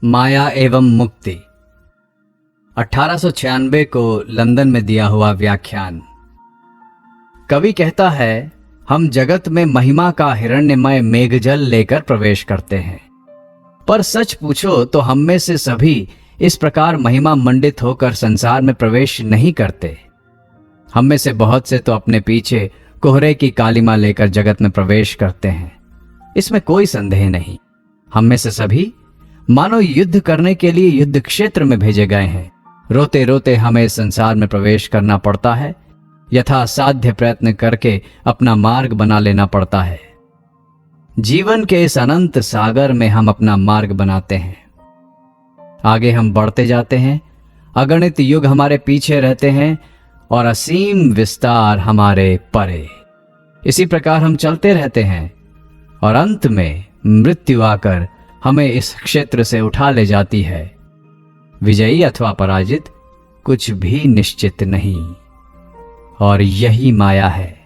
माया एवं मुक्ति। 1896 को लंदन में दिया हुआ व्याख्यान। कवि कहता है, हम जगत में महिमा का हिरण्यमय मेघजल लेकर प्रवेश करते हैं, पर सच पूछो तो हम में से सभी इस प्रकार महिमा मंडित होकर संसार में प्रवेश नहीं करते। हम में से बहुत से तो अपने पीछे कोहरे की कालिमा लेकर जगत में प्रवेश करते हैं, इसमें कोई संदेह नहीं। हम में से सभी मानो युद्ध करने के लिए युद्ध क्षेत्र में भेजे गए हैं। रोते रोते हमें संसार में प्रवेश करना पड़ता है, यथा साध्य प्रयत्न करके अपना मार्ग बना लेना पड़ता है। जीवन के इस अनंत सागर में हम अपना मार्ग बनाते हैं, आगे हम बढ़ते जाते हैं। अगणित युग हमारे पीछे रहते हैं और असीम विस्तार हमारे परे। इसी प्रकार हम चलते रहते हैं और अंत में मृत्यु आकर हमें इस क्षेत्र से उठा ले जाती है। विजयी अथवा पराजित कुछ भी निश्चित नहीं, और यही माया है।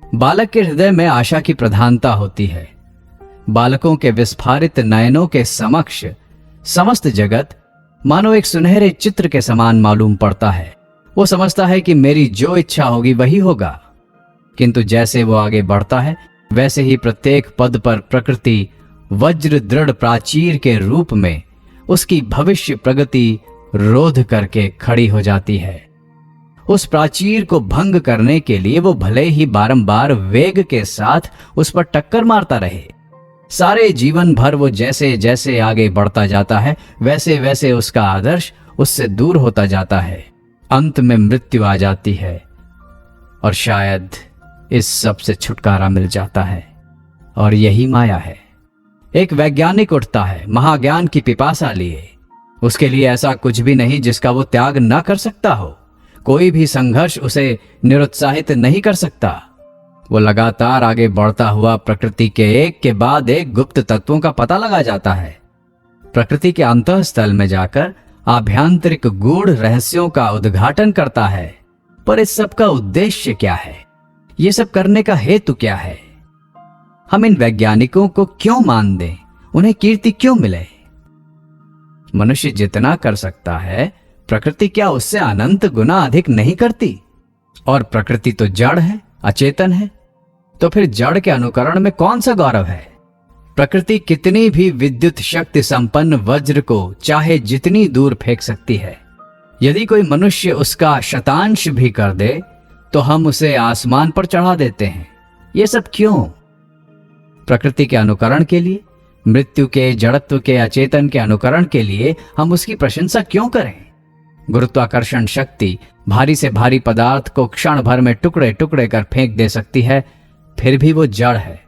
बालक के हृदय में आशा की प्रधानता होती है। बालकों के विस्फारित नयनों के समक्ष समस्त जगत मानो एक सुनहरे चित्र के समान मालूम पड़ता है। वो समझता है कि मेरी जो इच्छा होगी वही होगा, किंतु जैसे वो आगे बढ़ता है वैसे ही प्रत्येक पद पर प्रकृति वज्र दृढ़ प्राचीर के रूप में उसकी भविष्य प्रगति रोध करके खड़ी हो जाती है। उस प्राचीर को भंग करने के लिए वो भले ही बारंबार वेग के साथ उस पर टक्कर मारता रहे, सारे जीवन भर वो जैसे जैसे आगे बढ़ता जाता है वैसे वैसे उसका आदर्श उससे दूर होता जाता है। अंत में मृत्यु आ जाती है और शायद इस सब से छुटकारा मिल जाता है, और यही माया है। एक वैज्ञानिक उठता है महाज्ञान की पिपासा लिए। उसके लिए ऐसा कुछ भी नहीं जिसका वो त्याग न कर सकता हो। कोई भी संघर्ष उसे निरुत्साहित नहीं कर सकता। वो लगातार आगे बढ़ता हुआ प्रकृति के एक के बाद एक गुप्त तत्वों का पता लगा जाता है। प्रकृति के अंतःस्थल में जाकर आभ्यंतरिक गूढ़ रहस्यों का उद्घाटन करता है। पर इस सब का उद्देश्य क्या है? ये सब करने का हेतु क्या है? हम इन वैज्ञानिकों को क्यों मान दें? उन्हें कीर्ति क्यों मिले? मनुष्य जितना कर सकता है, प्रकृति क्या उससे अनंत गुना अधिक नहीं करती? और प्रकृति तो जड़ है, अचेतन है, तो फिर जड़ के अनुकरण में कौन सा गौरव है? प्रकृति कितनी भी विद्युत शक्ति संपन्न वज्र को चाहे जितनी दूर फेंक सकती है, यदि कोई मनुष्य उसका शतांश भी कर दे तो हम उसे आसमान पर चढ़ा देते हैं। ये सब क्यों? प्रकृति के अनुकरण के लिए, मृत्यु के, जड़त्व के, अचेतन के अनुकरण के लिए हम उसकी प्रशंसा क्यों करें? गुरुत्वाकर्षण शक्ति भारी से भारी पदार्थ को क्षण भर में टुकड़े टुकड़े कर फेंक दे सकती है, फिर भी वो जड़ है।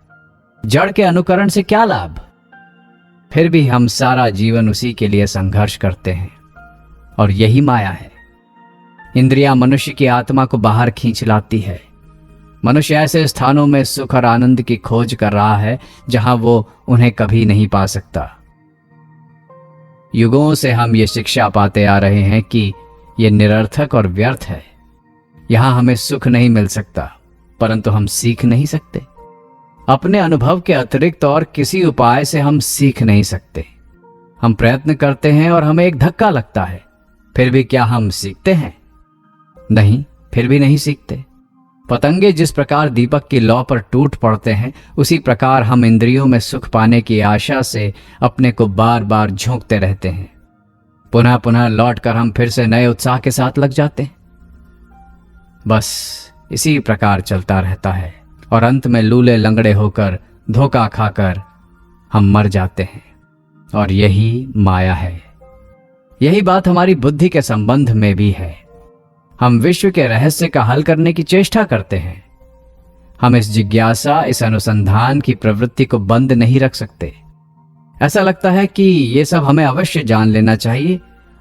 जड़ के अनुकरण से क्या लाभ? फिर भी हम सारा जीवन उसी के लिए संघर्ष करते हैं, और यही माया है। इंद्रियां मनुष्य की आत्मा को बाहर खींच लाती है। मनुष्य ऐसे स्थानों में सुख और आनंद की खोज कर रहा है जहां वो उन्हें कभी नहीं पा सकता। युगों से हम ये शिक्षा पाते आ रहे हैं कि ये निरर्थक और व्यर्थ है। यहां हमें सुख नहीं मिल सकता, परंतु हम सीख नहीं सकते। अपने अनुभव के अतिरिक्त और किसी उपाय से हम सीख नहीं सकते। हम प्रयत्न करते हैं और हमें एक धक्का लगता है, फिर भी क्या हम सीखते हैं? नहीं, फिर भी नहीं सीखते। पतंगे जिस प्रकार दीपक की लौ पर टूट पड़ते हैं, उसी प्रकार हम इंद्रियों में सुख पाने की आशा से अपने को बार बार झोंकते रहते हैं। पुनः पुनः लौटकर हम फिर से नए उत्साह के साथ लग जाते हैं। बस इसी प्रकार चलता रहता है, और अंत में लूले लंगड़े होकर, धोखा खाकर हम मर जाते हैं। और यही माया है। यही बात हमारी बुद्धि के संबंध में भी है। हम विश्व के रहस्य का हल करने की चेष्टा करते हैं। हम इस जिज्ञासा, इस अनुसंधान की प्रवृत्ति को बंद नहीं रख सकते। ऐसा लगता है कि ये सब हमें अवश्य जान लेना चाहिए,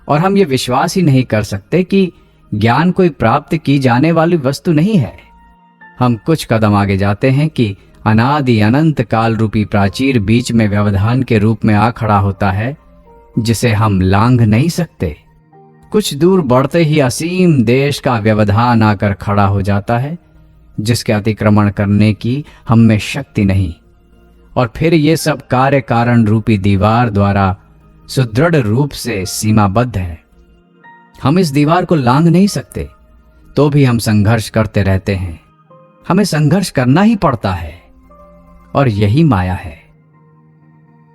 और हम ये विश्वास ही नहीं कर सकते कि ज्ञान कोई प्राप्त की जाने वाली वस्तु नहीं है। हम कुछ कदम आगे जाते हैं कि अनादि अनंत काल रूपी प्राचीर बीच में व्यवधान के रूप में आ खड़ा होता है, जिसे हम लांघ नहीं सकते। कुछ दूर बढ़ते ही असीम देश का व्यवधान आकर खड़ा हो जाता है, जिसके अतिक्रमण करने की हम में शक्ति नहीं। और फिर ये सब कार्य कारण रूपी दीवार द्वारा सुदृढ़ रूप से सीमाबद्ध है। हम इस दीवार को लांघ नहीं सकते, तो भी हम संघर्ष करते रहते हैं। हमें संघर्ष करना ही पड़ता है, और यही माया है।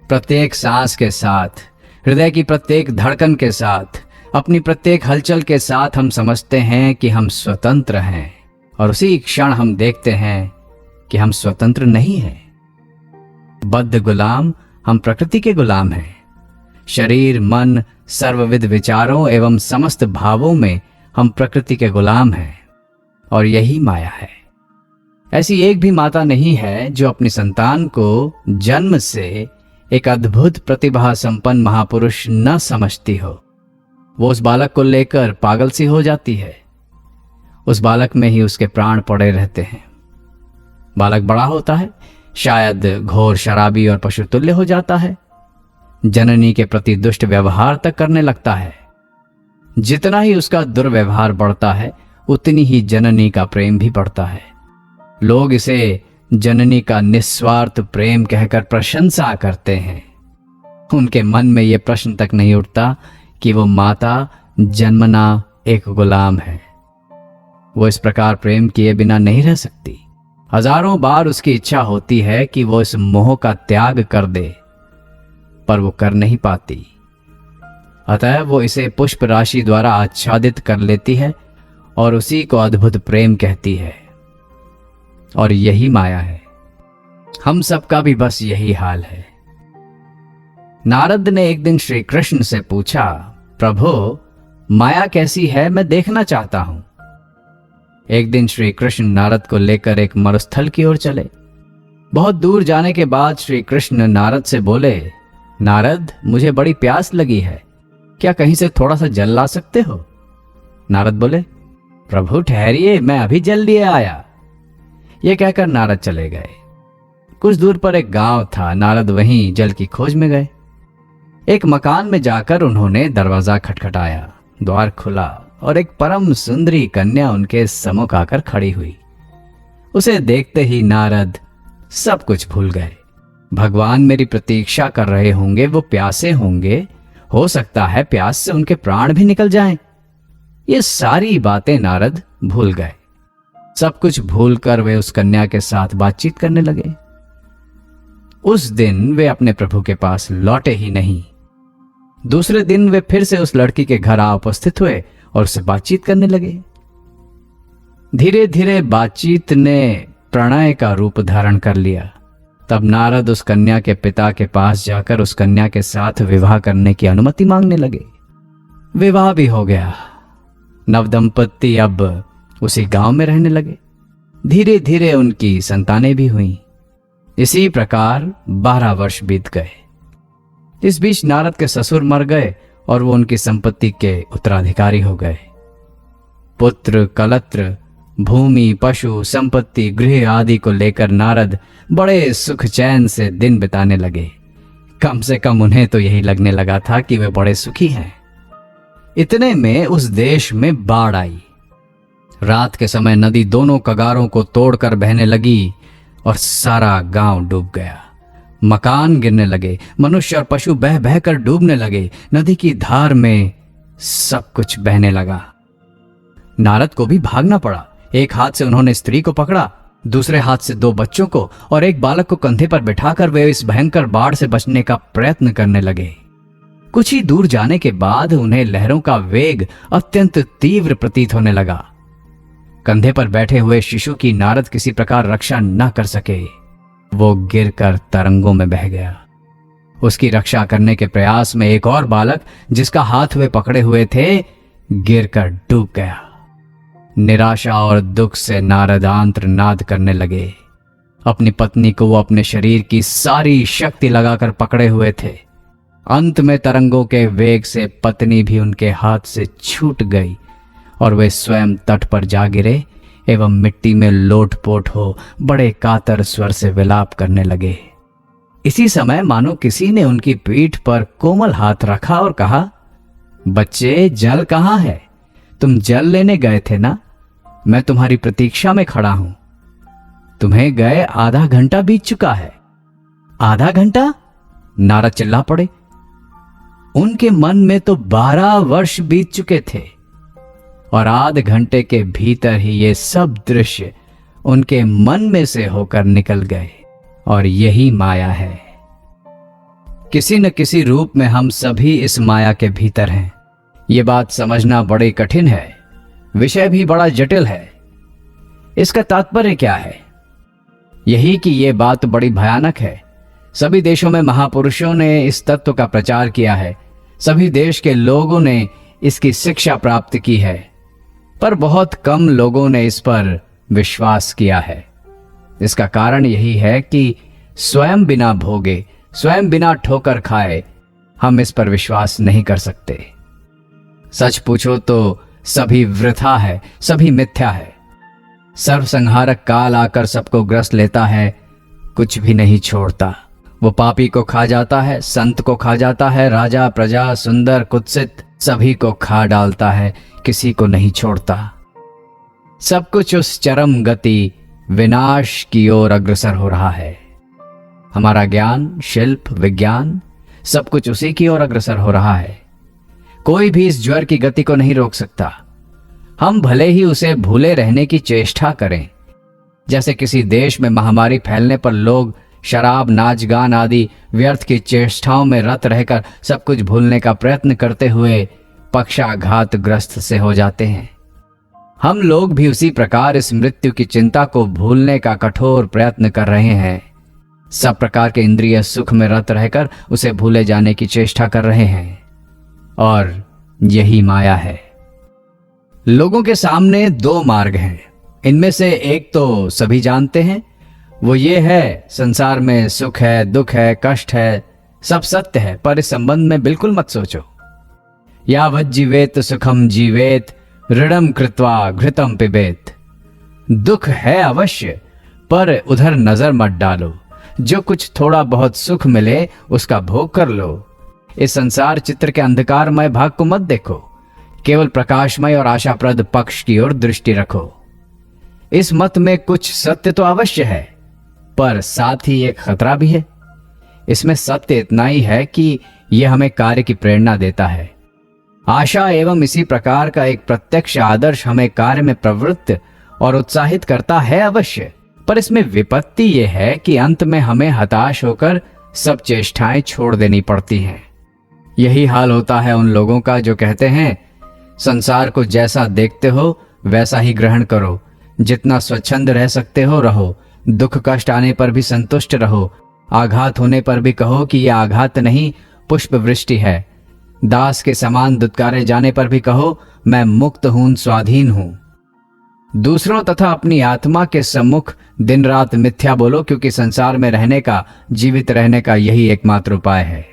प्रत्येक सांस के साथ, हृदय की प्रत्येक धड़कन के साथ, अपनी प्रत्येक हलचल के साथ हम समझते हैं कि हम स्वतंत्र हैं, और उसी क्षण हम देखते हैं कि हम स्वतंत्र नहीं हैं। बद्ध गुलाम हम प्रकृति के गुलाम हैं। शरीर, मन, सर्वविध विचारों एवं समस्त भावों में हम प्रकृति के गुलाम हैं, और यही माया है। ऐसी एक भी माता नहीं है जो अपनी संतान को जन्म से एक अद्भुत प्रतिभा संपन्न महापुरुष न समझती हो। वो उस बालक को लेकर पागल सी हो जाती है। उस बालक में ही उसके प्राण पड़े रहते हैं। बालक बड़ा होता है, शायद घोर शराबी और पशुतुल्य हो जाता है। जननी के प्रति दुष्ट व्यवहार तक करने लगता है। जितना ही उसका दुर्व्यवहार बढ़ता है, उतनी ही जननी का प्रेम भी बढ़ता है। लोग इसे जननी का निस्वार्थ प्रेम कहकर प्रशंसा करते हैं। उनके मन में यह प्रश्न तक नहीं उठता कि वो माता जन्मना एक गुलाम है। वो इस प्रकार प्रेम किए बिना नहीं रह सकती। हजारों बार उसकी इच्छा होती है कि वो इस मोह का त्याग कर दे, पर वो कर नहीं पाती। अतः वो इसे पुष्प राशि द्वारा आच्छादित कर लेती है और उसी को अद्भुत प्रेम कहती है। और यही माया है। हम सबका भी बस यही हाल है। नारद ने एक दिन श्री कृष्ण से पूछा, प्रभु, माया कैसी है, मैं देखना चाहता हूं। एक दिन श्री कृष्ण नारद को लेकर एक मरुस्थल की ओर चले। बहुत दूर जाने के बाद श्री कृष्ण नारद से बोले, नारद, मुझे बड़ी प्यास लगी है, क्या कहीं से थोड़ा सा जल ला सकते हो? नारद बोले, प्रभु ठहरिए, मैं अभी जल लिए आया। ये कहकर नारद चले गए। कुछ दूर पर एक गांव था। नारद वहीं जल की खोज में गए। एक मकान में जाकर उन्होंने दरवाजा खटखटाया। द्वार खुला और एक परम सुंदरी कन्या उनके सम्मुख आकर खड़ी हुई। उसे देखते ही नारद सब कुछ भूल गए। भगवान मेरी प्रतीक्षा कर रहे होंगे, वो प्यासे होंगे, हो सकता है प्यास से उनके प्राण भी निकल जाएं। ये सारी बातें नारद भूल गए। सब कुछ भूलकर वे उस कन्या के साथ बातचीत करने लगे। उस दिन वे अपने प्रभु के पास लौटे ही नहीं। दूसरे दिन वे फिर से उस लड़की के घर आ उपस्थित हुए और उससे बातचीत करने लगे। धीरे धीरे बातचीत ने प्रणय का रूप धारण कर लिया। तब नारद उस कन्या के पिता के पास जाकर उस कन्या के साथ विवाह करने की अनुमति मांगने लगे। विवाह भी हो गया। नवदंपति अब उसी गांव में रहने लगे। धीरे धीरे उनकी संतानें भी हुईं। इसी प्रकार 12 वर्ष बीत गए। इस बीच नारद के ससुर मर गए और वो उनकी संपत्ति के उत्तराधिकारी हो गए। पुत्र, कलत्र, भूमि, पशु, संपत्ति, गृह आदि को लेकर नारद बड़े सुख चैन से दिन बिताने लगे। कम से कम उन्हें तो यही लगने लगा था कि वे बड़े सुखी हैं। इतने में उस देश में बाढ़ आई। रात के समय नदी दोनों कगारों को तोड़कर बहने लगी और सारा गांव डूब गया। मकान गिरने लगे, मनुष्य और पशु बह बहकर डूबने लगे। नदी की धार में सब कुछ बहने लगा। नारद को भी भागना पड़ा। एक हाथ से उन्होंने स्त्री को पकड़ा, दूसरे हाथ से 2 बच्चों को और एक बालक को कंधे पर बिठाकर वे इस भयंकर बाढ़ से बचने का प्रयत्न करने लगे। कुछ ही दूर जाने के बाद उन्हें लहरों का वेग अत्यंत तीव्र प्रतीत होने लगा। कंधे पर बैठे हुए शिशु की नारद किसी प्रकार रक्षा न कर सके। वो गिरकर तरंगों में बह गया। उसकी रक्षा करने के प्रयास में एक और बालक, जिसका हाथ वे पकड़े हुए थे, गिरकर डूब गया। निराशा और दुख से नारद आंत्रनाद करने लगे। अपनी पत्नी को वो अपने शरीर की सारी शक्ति लगाकर पकड़े हुए थे। अंत में तरंगों के वेग से पत्नी भी उनके हाथ से छूट गई और वे स्वयं तट पर जा गिरे एवं मिट्टी में लोटपोट हो बड़े कातर स्वर से विलाप करने लगे। इसी समय मानो किसी ने उनकी पीठ पर कोमल हाथ रखा और कहा, बच्चे, जल कहाँ है? तुम जल लेने गए थे ना? मैं तुम्हारी प्रतीक्षा में खड़ा हूं। तुम्हें गए आधा घंटा बीत चुका है। आधा घंटा? नारद चिल्ला पड़े। उनके मन में तो 12 वर्ष बीत चुके थे और आध घंटे के भीतर ही ये सब दृश्य उनके मन में से होकर निकल गए। और यही माया है। किसी न किसी रूप में हम सभी इस माया के भीतर हैं। ये बात समझना बड़ी कठिन है, विषय भी बड़ा जटिल है। इसका तात्पर्य क्या है? यही कि ये बात बड़ी भयानक है। सभी देशों में महापुरुषों ने इस तत्व का प्रचार किया है, सभी देश के लोगों ने इसकी शिक्षा प्राप्त की है, पर बहुत कम लोगों ने इस पर विश्वास किया है। इसका कारण यही है कि स्वयं बिना भोगे, स्वयं बिना ठोकर खाए हम इस पर विश्वास नहीं कर सकते। सच पूछो तो सभी वृथा है, सभी मिथ्या है। सर्वसंहारक काल आकर सबको ग्रस्त लेता है, कुछ भी नहीं छोड़ता। वो पापी को खा जाता है, संत को खा जाता है, राजा प्रजा सुंदर कुत्सित सभी को खा डालता है, किसी को नहीं छोड़ता। सब कुछ उस चरम गति विनाश की ओर अग्रसर हो रहा है। हमारा ज्ञान, शिल्प, विज्ञान सब कुछ उसी की ओर अग्रसर हो रहा है। कोई भी इस ज्वर की गति को नहीं रोक सकता। हम भले ही उसे भूले रहने की चेष्टा करें। जैसे किसी देश में महामारी फैलने पर लोग शराब, नाच गान आदि व्यर्थ की चेष्टाओं में रत रहकर सब कुछ भूलने का प्रयत्न करते हुए पक्षाघात ग्रस्त से हो जाते हैं, हम लोग भी उसी प्रकार इस मृत्यु की चिंता को भूलने का कठोर प्रयत्न कर रहे हैं। सब प्रकार के इंद्रिय सुख में रत रहकर उसे भूले जाने की चेष्टा कर रहे हैं, और यही माया है। लोगों के सामने दो मार्ग हैं। इनमें से एक तो सभी जानते हैं, वो ये है संसार में सुख है, दुख है, कष्ट है, सब सत्य है, पर इस संबंध में बिल्कुल मत सोचो। यावत् जीवेत सुखम जीवेत ऋणम कृत्वा घृतम पिबेत। दुख है अवश्य, पर उधर नजर मत डालो। जो कुछ थोड़ा बहुत सुख मिले उसका भोग कर लो। इस संसार चित्र के अंधकारमय भाग को मत देखो, केवल प्रकाशमय और आशाप्रद पक्ष की ओर दृष्टि रखो। इस मत में कुछ सत्य तो अवश्य है, पर साथ ही एक खतरा भी है। इसमें सत्य इतना ही है कि यह हमें कार्य की प्रेरणा देता है। आशा एवं इसी प्रकार का एक प्रत्यक्ष आदर्श हमें कार्य में प्रवृत्त और उत्साहित करता है अवश्य, पर इसमें विपत्ति यह है कि अंत में हमें हताश होकर सब चेष्टाएं छोड़ देनी पड़ती हैं। यही हाल होता है उन लोगों का जो कहते हैं संसार को जैसा देखते हो वैसा ही ग्रहण करो, जितना स्वच्छंद रह सकते हो रहो, दुख कष्ट आने पर भी संतुष्ट रहो, आघात होने पर भी कहो कि यह आघात नहीं पुष्प वृष्टि है, दास के समान दुत्कारे जाने पर भी कहो मैं मुक्त हूं, स्वाधीन हूं। दूसरों तथा अपनी आत्मा के सम्मुख दिन रात मिथ्या बोलो, क्योंकि संसार में रहने का, जीवित रहने का यही एकमात्र उपाय है।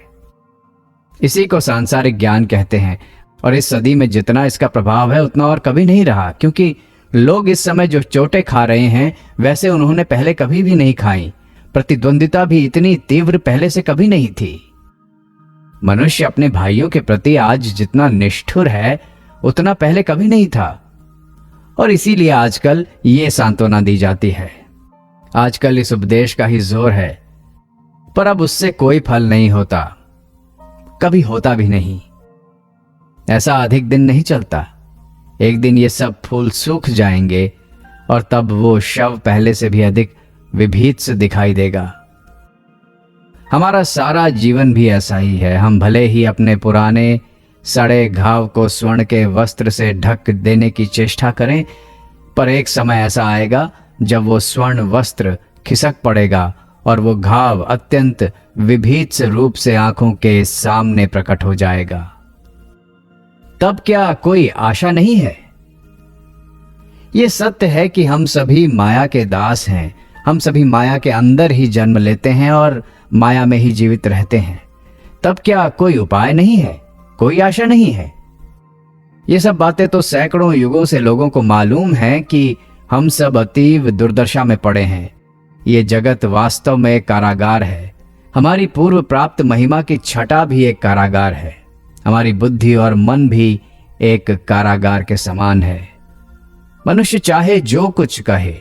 इसी को सांसारिक ज्ञान कहते हैं, और इस सदी में जितना इसका प्रभाव है उतना और कभी नहीं रहा, क्योंकि लोग इस समय जो चोटें खा रहे हैं वैसे उन्होंने पहले कभी भी नहीं खाई। प्रतिद्वंदिता भी इतनी तीव्र पहले से कभी नहीं थी। मनुष्य अपने भाइयों के प्रति आज जितना निष्ठुर है उतना पहले कभी नहीं था, और इसीलिए आजकल ये सांत्वना दी जाती है। आजकल इस उपदेश का ही जोर है, पर अब उससे कोई फल नहीं होता, कभी होता भी नहीं। ऐसा अधिक दिन नहीं चलता, एक दिन ये सब फूल सूख जाएंगे और तब वो शव पहले से भी अधिक विभीत दिखाई देगा। हमारा सारा जीवन भी ऐसा ही है। हम भले ही अपने पुराने सड़े घाव को स्वर्ण के वस्त्र से ढक देने की चेष्टा करें, पर एक समय ऐसा आएगा जब वो स्वर्ण वस्त्र खिसक पड़ेगा और वो घाव अत्यंत विभीत रूप से आंखों के सामने प्रकट हो जाएगा। तब क्या कोई आशा नहीं है? ये सत्य है कि हम सभी माया के दास हैं। हम सभी माया के अंदर ही जन्म लेते हैं और माया में ही जीवित रहते हैं। तब क्या कोई उपाय नहीं है, कोई आशा नहीं है? ये सब बातें तो सैकड़ों युगों से लोगों को मालूम है कि हम सब अतीव दुर्दशा में पड़े हैं। ये जगत वास्तव में एक कारागार है। हमारी पूर्व प्राप्त महिमा की छटा भी एक कारागार है। हमारी बुद्धि और मन भी एक कारागार के समान है। मनुष्य चाहे जो कुछ कहे,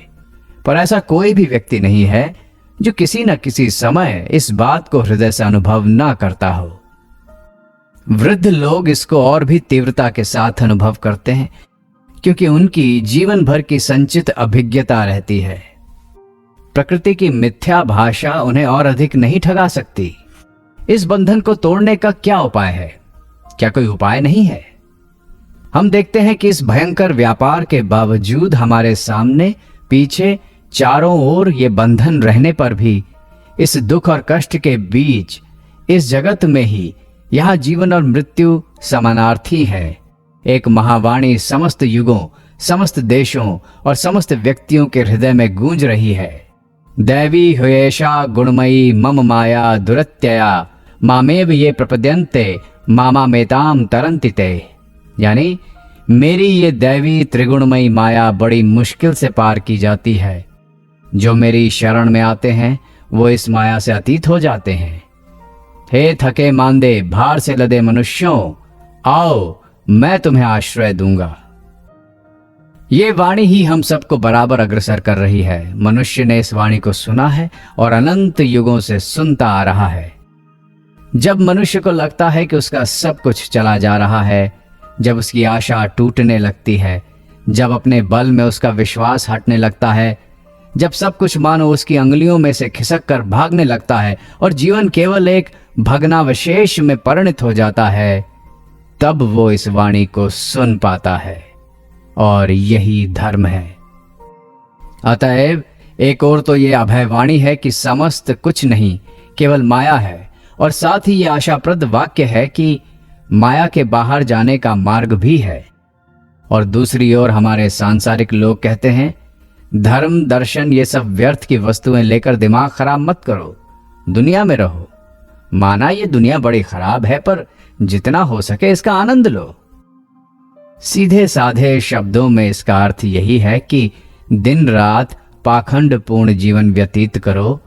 पर ऐसा कोई भी व्यक्ति नहीं है जो किसी न किसी समय इस बात को हृदय से अनुभव ना करता हो। वृद्ध लोग इसको और भी तीव्रता के साथ अनुभव करते हैं, क्योंकि उनकी जीवन भर की संचित अभिज्ञता रहती है। प्रकृति की मिथ्या भाषा उन्हें और अधिक नहीं ठगा सकती। इस बंधन को तोड़ने का क्या उपाय है? क्या कोई उपाय नहीं है? हम देखते हैं कि इस भयंकर व्यापार के बावजूद हमारे सामने पीछे चारों ओर ये बंधन रहने पर भी इस दुख और कष्ट के बीच इस जगत में ही यहां जीवन और मृत्यु समानार्थी है। एक महावाणी समस्त युगों, समस्त देशों और समस्त व्यक्तियों के हृदय में गूंज रही है। दैवी हुएशा गुणमयी मम माया दुरत्यया मामेव ये प्रपद्यन्ते मामा मेताम तरंतिते। यानी मेरी ये दैवी त्रिगुणमयी माया बड़ी मुश्किल से पार की जाती है। जो मेरी शरण में आते हैं वो इस माया से अतीत हो जाते हैं। हे थके मांदे भार से लदे मनुष्यों, आओ मैं तुम्हें आश्रय दूंगा। ये वाणी ही हम सबको बराबर अग्रसर कर रही है। मनुष्य ने इस वाणी को सुना है और अनंत युगों से सुनता आ रहा है। जब मनुष्य को लगता है कि उसका सब कुछ चला जा रहा है, जब उसकी आशा टूटने लगती है, जब अपने बल में उसका विश्वास हटने लगता है, जब सब कुछ मानो उसकी अंगुलियों में से खिसक कर भागने लगता है और जीवन केवल एक भग्नावशेष में परिणत हो जाता है, तब वो इस वाणी को सुन पाता है। और यही धर्म है। अतएव एक और तो ये अभयवाणी है कि समस्त कुछ नहीं, केवल माया है, और साथ ही ये आशाप्रद वाक्य है कि माया के बाहर जाने का मार्ग भी है। और दूसरी ओर हमारे सांसारिक लोग कहते हैं, धर्म दर्शन ये सब व्यर्थ की वस्तुएं लेकर दिमाग खराब मत करो, दुनिया में रहो। माना ये दुनिया बड़ी खराब है, पर जितना हो सके इसका आनंद लो। सीधे साधे शब्दों में इसका अर्थ यही है कि दिन रात पाखंड पूर्ण जीवन व्यतीत करो,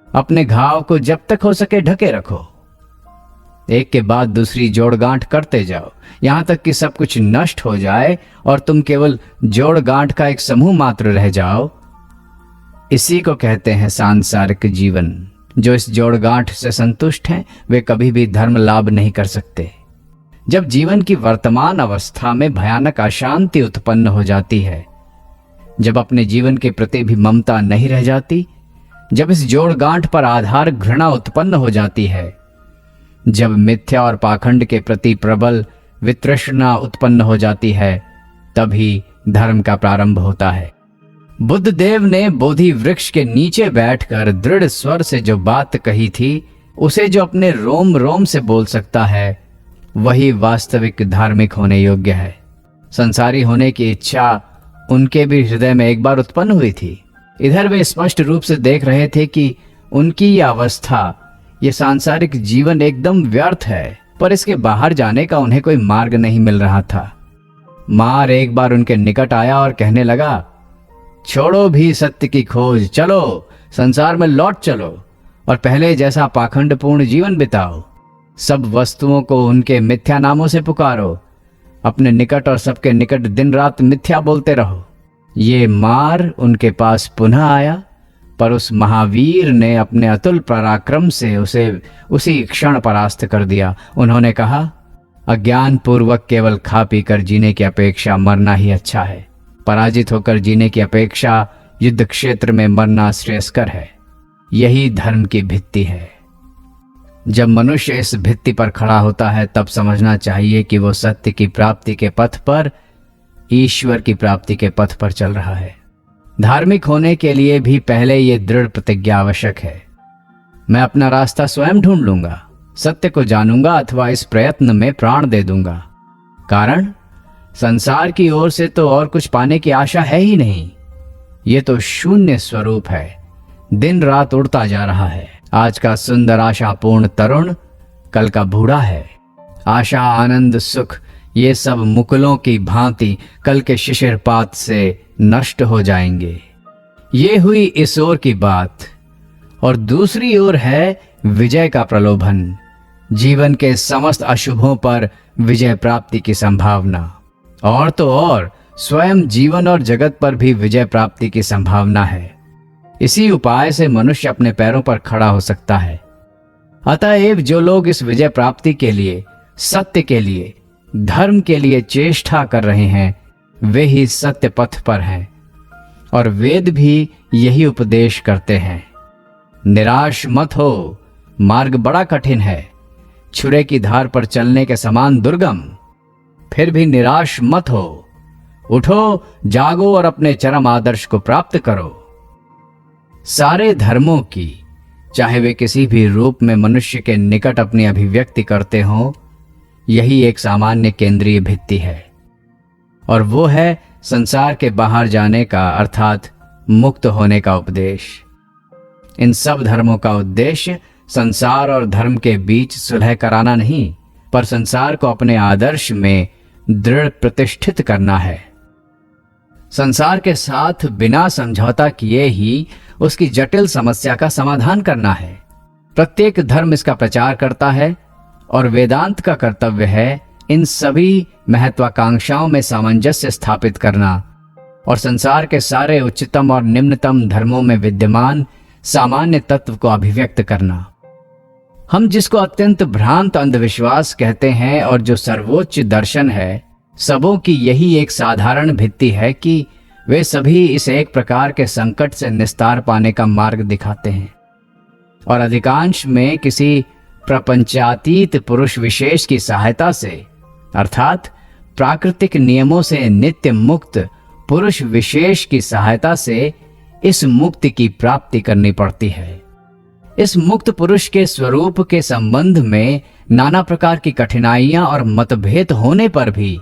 अपने घाव को जब तक हो सके ढके रखो, एक के बाद दूसरी जोड़गांठ करते जाओ, यहां तक कि सब कुछ नष्ट हो जाए और तुम केवल जोड़गांठ का एक समूह मात्र रह जाओ। इसी को कहते हैं सांसारिक जीवन। जो इस जोड़गांठ से संतुष्ट हैं वे कभी भी धर्म लाभ नहीं कर सकते। जब जीवन की वर्तमान अवस्था में भयानक अशांति उत्पन्न हो जाती है, जब अपने जीवन के प्रति भी ममता नहीं रह जाती, जब इस जोड़गांठ पर आधार घृणा उत्पन्न हो जाती है, जब मिथ्या और पाखंड के प्रति प्रबल वितृष्णा उत्पन्न हो जाती है, तभी धर्म का प्रारंभ होता है। बुद्ध देव ने बोधि वृक्ष के नीचे बैठकर दृढ़ स्वर से जो बात कही थी, उसे जो अपने रोम रोम से बोल सकता है, वही वास्तविक धार्मिक होने योग्य है। संसारी होने की इच्छा उनके भी हृदय में एक बार उत्पन्न हुई थी। इधर वे स्पष्ट रूप से देख रहे थे कि उनकी यह अवस्था, ये सांसारिक जीवन एकदम व्यर्थ है, पर इसके बाहर जाने का उन्हें कोई मार्ग नहीं मिल रहा था। मार एक बार उनके निकट आया और कहने लगा, छोड़ो भी सत्य की खोज, चलो संसार में लौट चलो और पहले जैसा पाखंडपूर्ण जीवन बिताओ। सब वस्तुओं को उनके मिथ्या नामों से पुकारो, अपने निकट और सबके निकट दिन रात मिथ्या बोलते रहो। ये मार उनके पास पुनः आया, पर उस महावीर ने अपने अतुल पराक्रम से उसे उसी क्षण परास्त कर दिया। उन्होंने कहा, अज्ञान पूर्वक केवल खा पी कर जीने की अपेक्षा मरना ही अच्छा है। पराजित होकर जीने की अपेक्षा युद्ध क्षेत्र में मरना श्रेयस्कर है। यही धर्म की भित्ति है। जब मनुष्य इस भित्ति पर खड़ा होता है, तब समझना चाहिए कि वो सत्य की प्राप्ति के पथ पर, ईश्वर की प्राप्ति के पथ पर चल रहा है। धार्मिक होने के लिए भी पहले ये दृढ़ प्रतिज्ञा आवश्यक है, मैं अपना रास्ता स्वयं ढूंढ लूंगा, सत्य को जानूंगा अथवा इस प्रयत्न में प्राण दे दूंगा। कारण संसार की ओर से तो और कुछ पाने की आशा है ही नहीं। ये तो शून्य स्वरूप है, दिन रात उड़ता जा रहा है। आज का सुंदर आशापूर्ण तरुण कल का बूढ़ा है। आशा, आनंद, सुख ये सब मुकुलों की भांति कल के शिशिरपात से नष्ट हो जाएंगे। ये हुई इस ओर की बात। और दूसरी ओर है विजय का प्रलोभन, जीवन के समस्त अशुभों पर विजय प्राप्ति की संभावना। और तो और स्वयं जीवन और जगत पर भी विजय प्राप्ति की संभावना है। इसी उपाय से मनुष्य अपने पैरों पर खड़ा हो सकता है। अतएव जो लोग इस विजय प्राप्ति के लिए सत्य के लिए, धर्म के लिए चेष्टा कर रहे हैं, वे ही सत्य पथ पर हैं। और वेद भी यही उपदेश करते हैं। निराश मत हो, मार्ग बड़ा कठिन है, छुरे की धार पर चलने के समान दुर्गम। फिर भी निराश मत हो, उठो, जागो और अपने चरम आदर्श को प्राप्त करो। सारे धर्मों की, चाहे वे किसी भी रूप में मनुष्य के निकट अपनी अभिव्यक्ति करते हों, यही एक सामान्य केंद्रीय भित्ति है, और वो है संसार के बाहर जाने का अर्थात मुक्त होने का उपदेश। इन सब धर्मों का उद्देश्य संसार और धर्म के बीच सुलह कराना नहीं, पर संसार को अपने आदर्श में दृढ़ प्रतिष्ठित करना है। संसार के साथ बिना समझौता किए ही उसकी जटिल समस्या का समाधान करना है। प्रत्येक धर्म इसका प्रचार करता है और वेदांत का कर्तव्य है इन सभी महत्वाकांक्षाओं में सामंजस्य स्थापित करना और संसार के सारे उच्चतम और निम्नतम धर्मों में विद्यमान सामान्य तत्व को अभिव्यक्त करना। हम जिसको अत्यंत भ्रांत अंधविश्वास कहते हैं और जो सर्वोच्च दर्शन है, सबों की यही एक साधारण भित्ति है कि वे सभी इस एक प्रकार के संकट से निस्तार पाने का मार्ग दिखाते हैं और अधिकांश में किसी प्रपंचातीत पुरुष विशेष की सहायता से, अर्थात प्राकृतिक नियमों से नित्य मुक्त पुरुष विशेष की सहायता से इस मुक्ति की प्राप्ति करनी पड़ती है। इस मुक्त पुरुष के स्वरूप के संबंध में नाना प्रकार की कठिनाइयां और मतभेद होने पर भी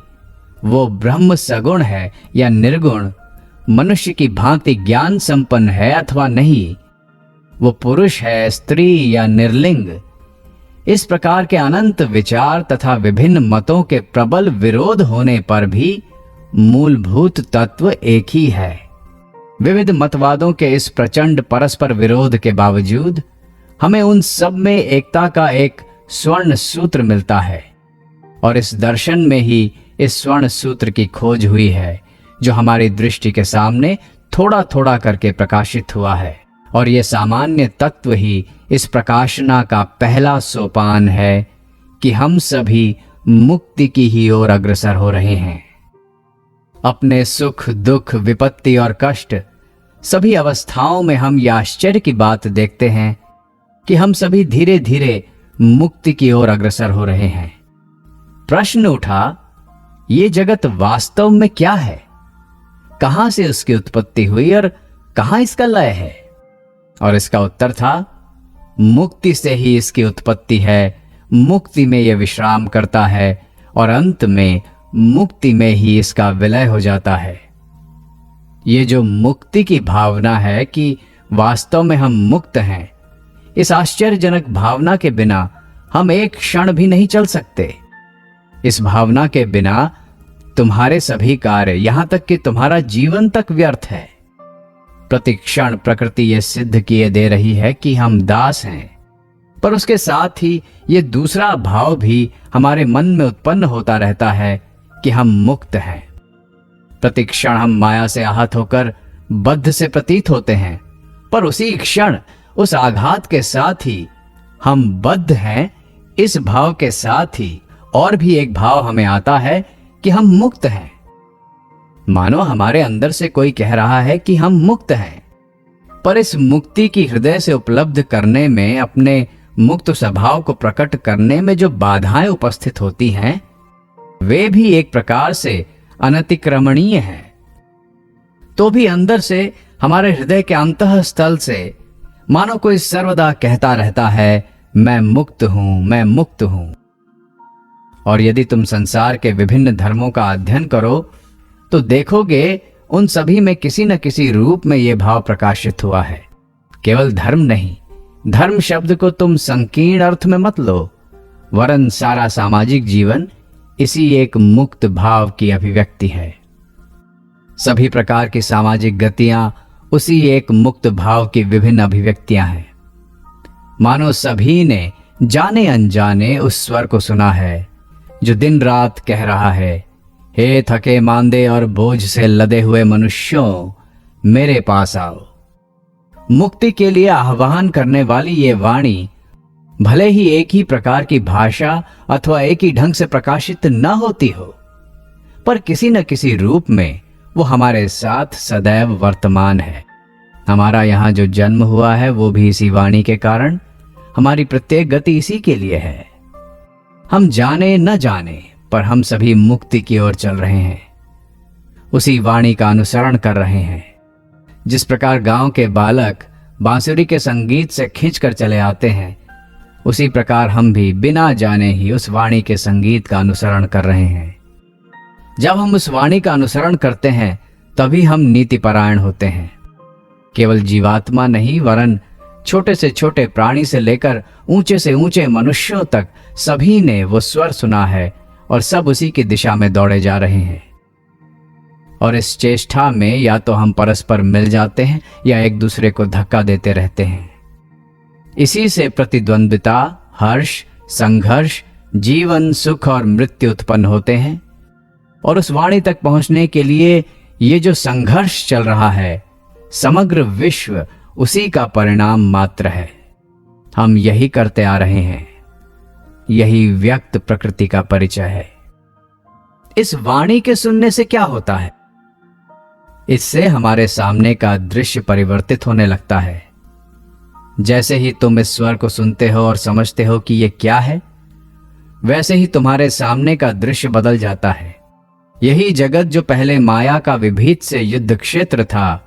वो ब्रह्म सगुण है या निर्गुण, मनुष्य की भांति ज्ञान संपन्न है अथवा नहीं, वो पुरुष है, स्त्री या निर्लिंग, इस प्रकार के अनंत विचार तथा विभिन्न मतों के प्रबल विरोध होने पर भी मूलभूत तत्व एक ही है। विविध मतवादों के इस प्रचंड परस्पर विरोध के बावजूद हमें उन सब में एकता का एक स्वर्ण सूत्र मिलता है और इस दर्शन में ही इस स्वर्ण सूत्र की खोज हुई है, जो हमारी दृष्टि के सामने थोड़ा थोड़ा करके प्रकाशित हुआ है। और ये सामान्य तत्व ही इस प्रकाशना का पहला सोपान है कि हम सभी मुक्ति की ही ओर अग्रसर हो रहे हैं। अपने सुख, दुख, विपत्ति और कष्ट सभी अवस्थाओं में हम यह आश्चर्य की बात देखते हैं कि हम सभी धीरे धीरे मुक्ति की ओर अग्रसर हो रहे हैं। प्रश्न उठा, ये जगत वास्तव में क्या है? कहां से उसकी उत्पत्ति हुई और कहां इसका लय है? और इसका उत्तर था, मुक्ति से ही इसकी उत्पत्ति है, मुक्ति में यह विश्राम करता है और अंत में मुक्ति में ही इसका विलय हो जाता है। ये जो मुक्ति की भावना है कि वास्तव में हम मुक्त हैं, इस आश्चर्यजनक भावना के बिना हम एक क्षण भी नहीं चल सकते। इस भावना के बिना तुम्हारे सभी कार्य, यहां तक कि तुम्हारा जीवन तक व्यर्थ है। प्रतिक्षण प्रकृति ये सिद्ध किए दे रही है कि हम दास हैं, पर उसके साथ ही ये दूसरा भाव भी हमारे मन में उत्पन्न होता रहता है कि हम मुक्त हैं। प्रतिक्षण हम माया से आहत होकर बद्ध से प्रतीत होते हैं, पर उसी क्षण उस आघात के साथ ही हम बद्ध हैं, इस भाव के साथ ही और भी एक भाव हमें आता है कि हम मुक्त हैं। मानो हमारे अंदर से कोई कह रहा है कि हम मुक्त हैं, पर इस मुक्ति की हृदय से उपलब्ध करने में, अपने मुक्त स्वभाव को प्रकट करने में जो बाधाएं उपस्थित होती हैं, वे भी एक प्रकार से अनतिक्रमणीय हैं। तो भी अंदर से, हमारे हृदय के अंतःस्थल से मानो कोई सर्वदा कहता रहता है, मैं मुक्त हूं, मैं मुक्त हूं। और यदि तुम संसार के विभिन्न धर्मों का अध्ययन करो तो देखोगे उन सभी में किसी न किसी रूप में यह भाव प्रकाशित हुआ है। केवल धर्म नहीं, धर्म शब्द को तुम संकीर्ण अर्थ में मत लो, वरन सारा सामाजिक जीवन इसी एक मुक्त भाव की अभिव्यक्ति है। सभी प्रकार की सामाजिक गतियां उसी एक मुक्त भाव की विभिन्न अभिव्यक्तियां हैं। मानो सभी ने जाने अनजाने उस स्वर को सुना है जो दिन रात कह रहा है, हे थके मांदे और बोझ से लदे हुए मनुष्यों, मेरे पास आओ। मुक्ति के लिए आह्वान करने वाली ये वाणी भले ही एक ही प्रकार की भाषा अथवा एक ही ढंग से प्रकाशित न होती हो, पर किसी न किसी रूप में वो हमारे साथ सदैव वर्तमान है। हमारा यहाँ जो जन्म हुआ है वो भी इसी वाणी के कारण, हमारी प्रत्येक गति इसी के लिए है। हम जाने न जाने पर हम सभी मुक्ति की ओर चल रहे हैं, उसी वाणी का अनुसरण कर रहे हैं। जिस प्रकार गांव के बालक बांसुरी के संगीत से खींचकर चले आते हैं, उसी प्रकार हम भी बिना जाने ही उस वाणी के संगीत का अनुसरण कर रहे हैं। जब हम उस वाणी का अनुसरण करते हैं तभी हम नीतिपरायण होते हैं। केवल जीवात्मा नहीं वरन छोटे से छोटे प्राणी से लेकर ऊंचे से ऊंचे मनुष्यों तक सभी ने वो स्वर सुना है और सब उसी की दिशा में दौड़े जा रहे हैं। और इस चेष्टा में या तो हम परस्पर मिल जाते हैं या एक दूसरे को धक्का देते रहते हैं। इसी से प्रतिद्वंद्विता, हर्ष, संघर्ष, जीवन, सुख और मृत्यु उत्पन्न होते हैं। और उस वाणी तक पहुंचने के लिए ये जो संघर्ष चल रहा है, समग्र विश्व उसी का परिणाम मात्र है। हम यही करते आ रहे हैं। यही व्यक्त प्रकृति का परिचय है। इस वाणी के सुनने से क्या होता है? इससे हमारे सामने का दृश्य परिवर्तित होने लगता है। जैसे ही तुम इस स्वर को सुनते हो और समझते हो कि यह क्या है, वैसे ही तुम्हारे सामने का दृश्य बदल जाता है। यही जगत जो पहले माया का विभीत से युद्ध क्षेत्र था,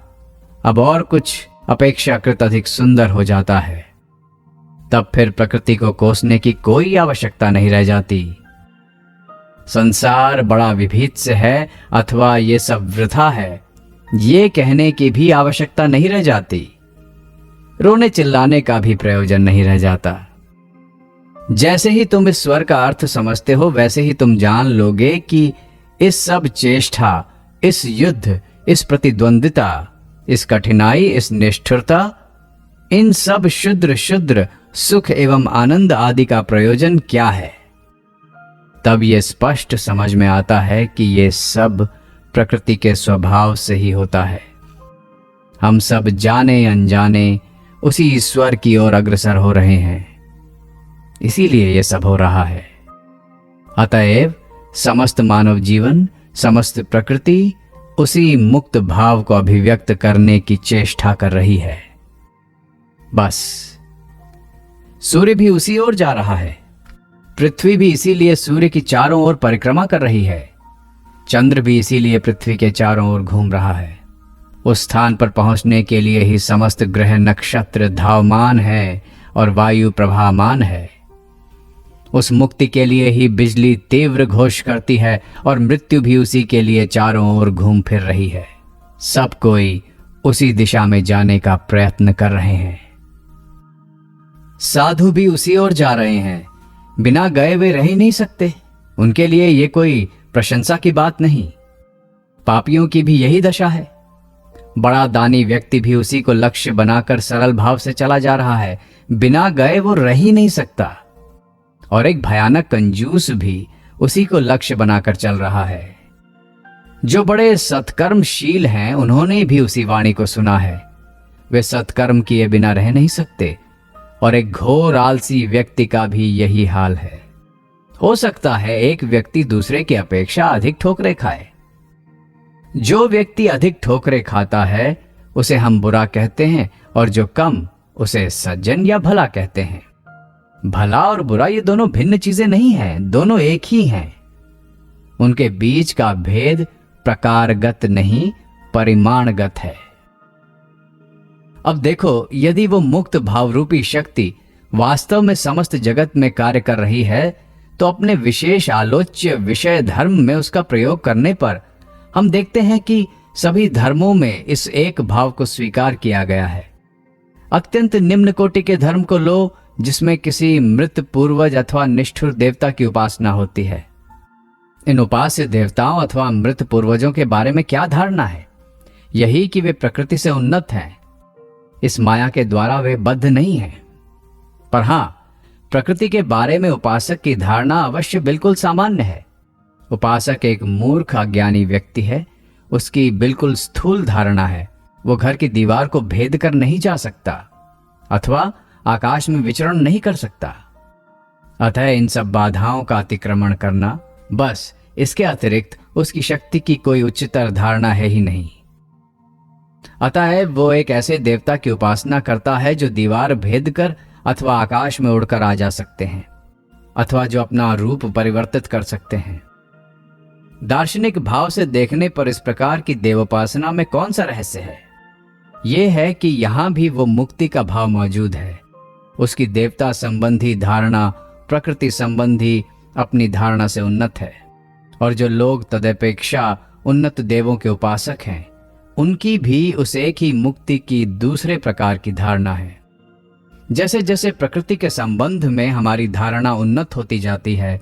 अब और कुछ अपेक्षाकृत अधिक सुंदर हो जाता है। तब फिर प्रकृति को कोसने की कोई आवश्यकता नहीं रह जाती। संसार बड़ा विभीत से है अथवा ये सब वृथा है, ये कहने की भी आवश्यकता नहीं रह जाती। रोने चिल्लाने का भी प्रयोजन नहीं रह जाता। जैसे ही तुम इस स्वर का अर्थ समझते हो, वैसे ही तुम जान लोगे कि इस सब चेष्टा, इस युद्ध, इस प्रतिद्वंदिता, इस कठिनाई, इस निष्ठुरता, इन सब शुद्र सुख एवं आनंद आदि का प्रयोजन क्या है? तब ये स्पष्ट समझ में आता है कि ये सब प्रकृति के स्वभाव से ही होता है। हम सब जाने अनजाने उसी ईश्वर की ओर अग्रसर हो रहे हैं, इसीलिए ये सब हो रहा है। अतएव समस्त मानव जीवन, समस्त प्रकृति उसी मुक्त भाव को अभिव्यक्त करने की चेष्टा कर रही है। बस सूर्य भी उसी ओर जा रहा है। पृथ्वी भी इसीलिए सूर्य की चारों ओर परिक्रमा कर रही है। चंद्र भी इसीलिए पृथ्वी के चारों ओर घूम रहा है। उस स्थान पर पहुंचने के लिए ही समस्त ग्रह नक्षत्र धावमान है और वायु प्रभामान है। उस मुक्ति के लिए ही बिजली तीव्र घोष करती है और मृत्यु भी उसी के लिए चारों ओर घूम फिर रही है। सब कोई उसी दिशा में जाने का प्रयत्न कर रहे हैं। साधु भी उसी ओर जा रहे हैं। बिना गए वे रह ही नहीं सकते। उनके लिए ये कोई प्रशंसा की बात नहीं। पापियों की भी यही दशा है। बड़ा दानी व्यक्ति भी उसी को लक्ष्य बनाकर सरल भाव से चला जा रहा है। बिना गए वो रह ही नहीं सकता। और एक भयानक कंजूस भी उसी को लक्ष्य बनाकर चल रहा है। जो बड़े सत्कर्मशील हैं, उन्होंने भी उसी वाणी को सुना है। वे सत्कर्म किए बिना रह नहीं सकते। और एक घोर आलसी व्यक्ति का भी यही हाल है। हो सकता है एक व्यक्ति दूसरे की अपेक्षा अधिक ठोकरें खाए। जो व्यक्ति अधिक ठोकरें खाता है उसे हम बुरा कहते हैं, और जो कम उसे सज्जन या भला कहते हैं। भला और बुरा ये दोनों भिन्न चीजें नहीं हैं, दोनों एक ही हैं। उनके बीच का भेद प्रकारगत नहीं, परिमाणगत है। अब देखो, यदि वो मुक्त भावरूपी शक्ति वास्तव में समस्त जगत में कार्य कर रही है, तो अपने विशेष आलोच्य विषय धर्म में उसका प्रयोग करने पर हम देखते हैं कि सभी धर्मों में इस एक भाव को स्वीकार किया गया है। अत्यंत निम्न कोटि के धर्म को लो, जिसमें किसी मृत पूर्वज अथवा निष्ठुर देवता की उपासना होती है। इन उपास्य देवताओं अथवा मृत पूर्वजों के बारे में क्या धारणा है? यही कि वे प्रकृति से उन्नत हैं। इस माया के द्वारा वे बद्ध नहीं हैं। पर हां, प्रकृति के बारे में उपासक की धारणा अवश्य बिल्कुल सामान्य है। उपासक एक मूर्ख अज्ञानी व्यक्ति है। उसकी बिल्कुल स्थूल धारणा है। वो घर की दीवार को भेद कर नहीं जा सकता, अथवा आकाश में विचरण नहीं कर सकता। अतः इन सब बाधाओं का अतिक्रमण करना, बस इसके अतिरिक्त उसकी शक्ति की कोई उच्चतर धारणा है ही नहीं। अतः वो एक ऐसे देवता की उपासना करता है जो दीवार भेद कर अथवा आकाश में उड़कर आ जा सकते हैं, अथवा जो अपना रूप परिवर्तित कर सकते हैं। दार्शनिक भाव से देखने पर इस प्रकार की देवोपासना में कौन सा रहस्य है? यह है कि यहां भी वो मुक्ति का भाव मौजूद है। उसकी देवता संबंधी धारणा प्रकृति संबंधी अपनी धारणा से उन्नत है, और जो लोग तदपेक्षा उन्नत देवों के उपासक हैं, उनकी भी उस एक ही मुक्ति की दूसरे प्रकार की धारणा है। जैसे जैसे प्रकृति के संबंध में हमारी धारणा उन्नत होती जाती है,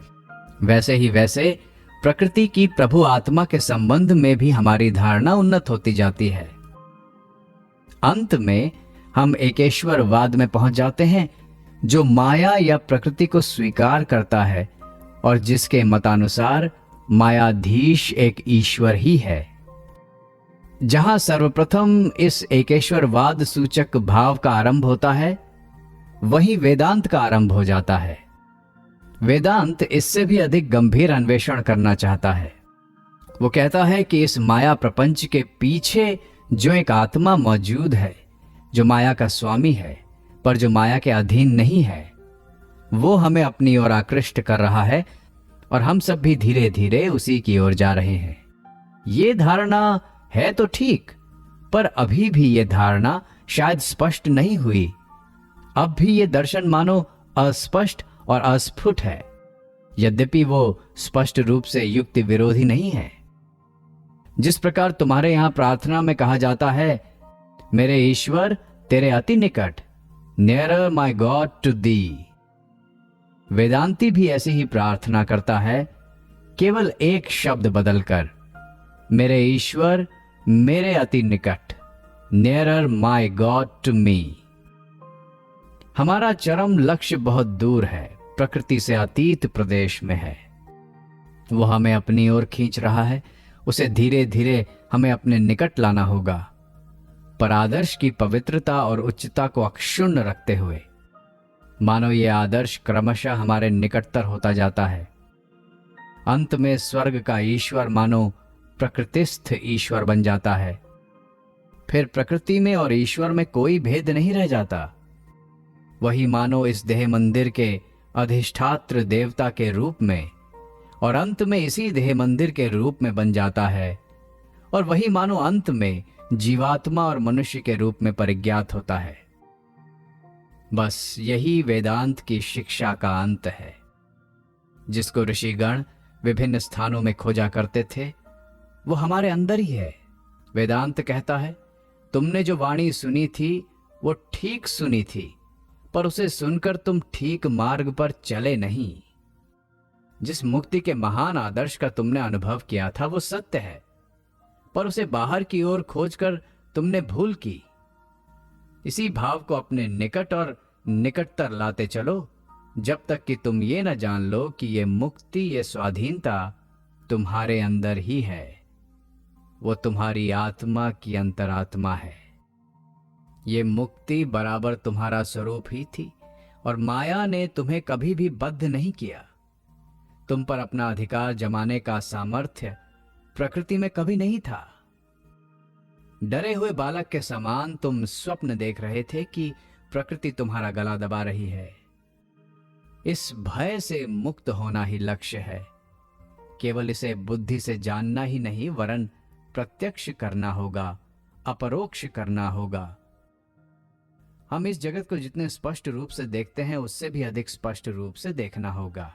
वैसे ही वैसे प्रकृति की प्रभु आत्मा के संबंध में भी हमारी धारणा उन्नत होती जाती है। अंत में हम एकेश्वरवाद में पहुंच जाते हैं, जो माया या प्रकृति को स्वीकार करता है और जिसके मतानुसार मायाधीश एक ईश्वर ही है। जहां सर्वप्रथम इस एकेश्वरवाद सूचक भाव का आरंभ होता है, वहीं वेदांत का आरंभ हो जाता है। वेदांत इससे भी अधिक गंभीर अन्वेषण करना चाहता है। वो कहता है कि इस माया प्रपंच के पीछे जो एक आत्मा मौजूद है, जो माया का स्वामी है पर जो माया के अधीन नहीं है, वो हमें अपनी ओर आकृष्ट कर रहा है और हम सब भी धीरे धीरे उसी की ओर जा रहे हैं। ये धारणा है तो ठीक, पर अभी भी ये धारणा शायद स्पष्ट नहीं हुई। अब भी ये दर्शन मानो अस्पष्ट और अस्फुट है, यद्यपि वो स्पष्ट रूप से युक्ति विरोधी नहीं है। जिस प्रकार तुम्हारे यहां प्रार्थना में कहा जाता है, मेरे ईश्वर तेरे अति निकट, nearer my God to thee, वेदांती भी ऐसी ही प्रार्थना करता है, केवल एक शब्द बदलकर, मेरे ईश्वर मेरे अति निकट, nearer my God to me. हमारा चरम लक्ष्य बहुत दूर है, प्रकृति से अतीत प्रदेश में है। वो हमें अपनी ओर खींच रहा है, उसे धीरे धीरे हमें अपने निकट लाना होगा, पर आदर्श की पवित्रता और उच्चता को अक्षुण्ण रखते हुए। मानो ये आदर्श क्रमशः हमारे निकटतर होता जाता है। अंत में स्वर्ग का ईश्वर मानो प्रकृतिस्थ ईश्वर बन जाता है। फिर प्रकृति में और ईश्वर में कोई भेद नहीं रह जाता। वही मानो इस देह मंदिर के अधिष्ठात्र देवता के रूप में और अंत में इसी देह मंदिर के रूप में बन जाता है, और वही मानो अंत में जीवात्मा और मनुष्य के रूप में परिज्ञात होता है। बस यही वेदांत की शिक्षा का अंत है, जिसको ऋषिगण विभिन्न स्थानों में खोजा करते थे, वो हमारे अंदर ही है। वेदांत कहता है, तुमने जो वाणी सुनी थी वो ठीक सुनी थी, पर उसे सुनकर तुम ठीक मार्ग पर चले नहीं। जिस मुक्ति के महान आदर्श का तुमने अनुभव किया था वो सत्य है, पर उसे बाहर की ओर खोजकर तुमने भूल की। इसी भाव को अपने निकट और निकटतर लाते चलो, जब तक कि तुम ये न जान लो कि ये मुक्ति, ये स्वाधीनता तुम्हारे अंदर ही है। वो तुम्हारी आत्मा की अंतरात्मा है। ये मुक्ति बराबर तुम्हारा स्वरूप ही थी, और माया ने तुम्हें कभी भी बद्ध नहीं किया। तुम पर अपना अधिकार जमाने का सामर्थ्य प्रकृति में कभी नहीं था। डरे हुए बालक के समान तुम स्वप्न देख रहे थे कि प्रकृति तुम्हारा गला दबा रही है। इस भय से मुक्त होना ही लक्ष्य है। केवल इसे बुद्धि से जानना ही नहीं, वरन प्रत्यक्ष करना होगा, अपरोक्ष करना होगा। हम इस जगत को जितने स्पष्ट रूप से देखते हैं, उससे भी अधिक स्पष्ट रूप से देखना होगा।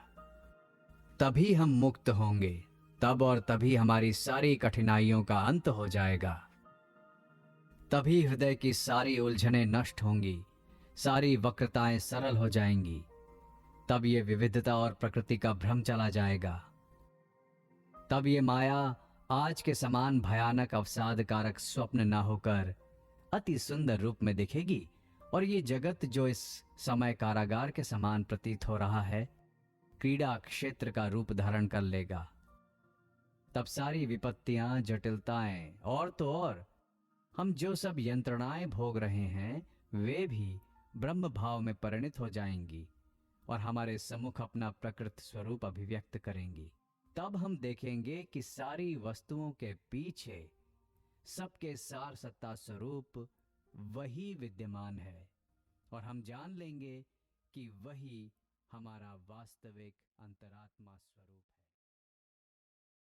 तभी हम मुक्त होंगे, तब और तभी हमारी सारी कठिनाइयों का अंत हो जाएगा। तभी हृदय की सारी उलझनें नष्ट होंगी, सारी वक्रताएं सरल हो जाएंगी। तब ये विविधता और प्रकृति का भ्रम चला जाएगा। तब ये माया आज के समान भयानक अवसादकारक स्वप्न न होकर अति सुंदर रूप में दिखेगी, और ये जगत जो इस समय कारागार के समान प्रतीत हो रहा है, क्रीड़ा क्षेत्र का रूप धारण कर लेगा। तब सारी विपत्तियां, जटिलताएं और तो और हम जो सब यंत्रणाएं भोग रहे हैं, वे भी ब्रह्म भाव में परिणित हो जाएंगी और हमारे सम्मुख अपना प्रकृत स्वरूप अभिव्यक्त करेंगी। तब हम देखेंगे कि सारी वस्तुओं के पीछे सबके सार सत्ता स्वरूप वही विद्यमान है और हम जान लेंगे कि वही हमारा वास्तविक अंतरात्मा स्वरूप है।